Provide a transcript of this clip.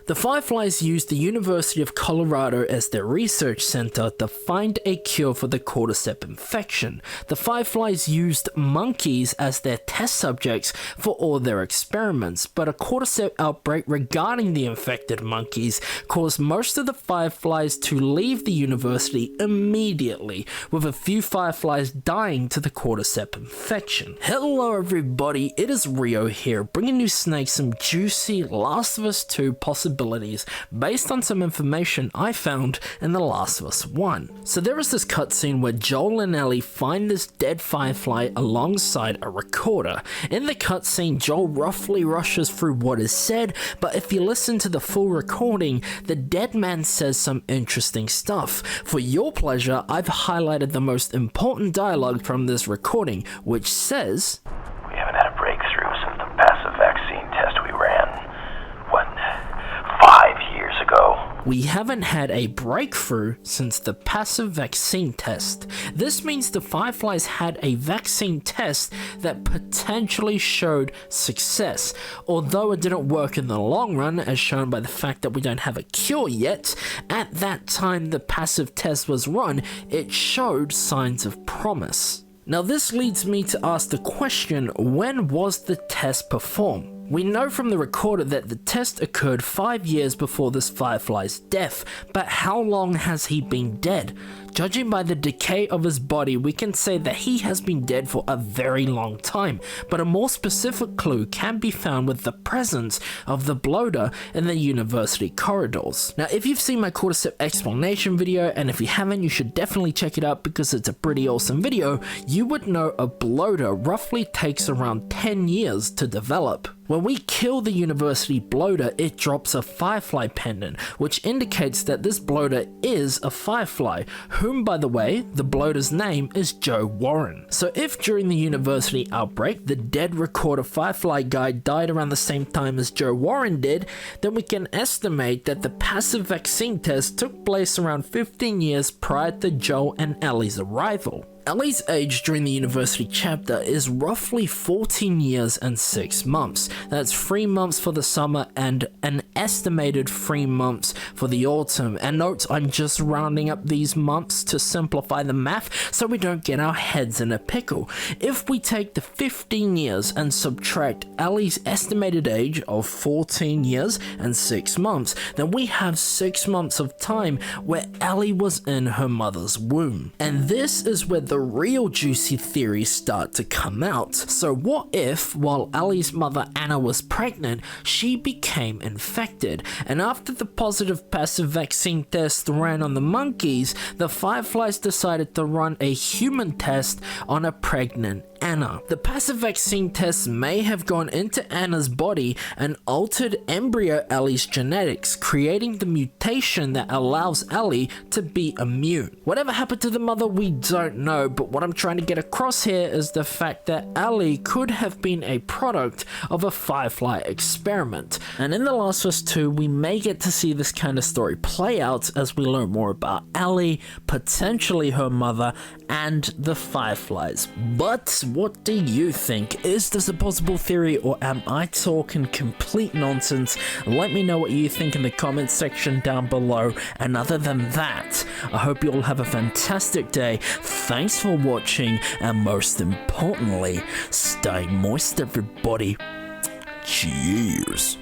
The Fireflies used the University of Colorado as their research center to find a cure for the cordyceps infection. The Fireflies used monkeys as their test subjects for all their experiments, but a cordyceps outbreak regarding the infected monkeys caused most of the Fireflies to leave the university immediately, with a few Fireflies dying to the cordyceps infection. Hello everybody, it is Rio here, bringing you snakes some juicy Last of Us 2 possibilities based on some information I found in The Last of Us 1. So there is this cutscene where Joel and Ellie find this dead Firefly alongside a recorder. In the cutscene, Joel roughly rushes through what is said, but if you listen to the full recording, the dead man says some interesting stuff. For your pleasure, I've highlighted the most important dialogue from this recording, which says, "We haven't had a breakthrough since the passive vaccine test we ran, 5 years ago. We haven't had a breakthrough since the passive vaccine test. This means the Fireflies had a vaccine test that potentially showed success. Although it didn't work in the long run, as shown by the fact that we don't have a cure yet, at that time the passive test was run, it showed signs of promise. Now this leads me to ask the question, when was the test performed? We know from the recorder that the test occurred 5 years before this Firefly's death, but how long has he been dead? Judging by the decay of his body, we can say that he has been dead for a very long time, but a more specific clue can be found with the presence of the bloater in the university corridors. Now, if you've seen my cordyceps explanation video, and if you haven't, you should definitely check it out because it's a pretty awesome video, you would know a bloater roughly takes around 10 years to develop. When we kill the university bloater, it drops a Firefly pendant, which indicates that this bloater is a Firefly, whom, by the way, the bloater's name is Joe Warren. So if during the university outbreak, the dead recorder Firefly guy died around the same time as Joe Warren did, then we can estimate that the passive vaccine test took place around 15 years prior to Joel and Ellie's arrival. Ellie's age during the university chapter is roughly 14 years and 6 months. That's 3 months for the summer and an estimated 3 months for the autumn. And note, I'm just rounding up these months to simplify the math so we don't get our heads in a pickle. If we take the 15 years and subtract Ellie's estimated age of 14 years and 6 months, then we have 6 months of time where Ellie was in her mother's womb. And this is where the real juicy theories start to come out. So what if, while Ellie's mother Anna was pregnant, she became infected, and after the positive passive vaccine test ran on the monkeys, the Fireflies decided to run a human test on a pregnant Anna. The passive vaccine test may have gone into Anna's body and altered embryo Ellie's genetics, creating the mutation that allows Ellie to be immune. Whatever happened to the mother, we don't know, but what I'm trying to get across here is the fact that Ellie could have been a product of a Firefly experiment. And in The Last of Us 2, we may get to see this kind of story play out as we learn more about Ellie, potentially her mother, and the Fireflies. But what do you think? Is this a possible theory, or am I talking complete nonsense? Let me know what you think in the comment section down below. And other than that, I hope you all have a fantastic day. Thanks for watching, and most importantly, stay moist everybody. Cheers.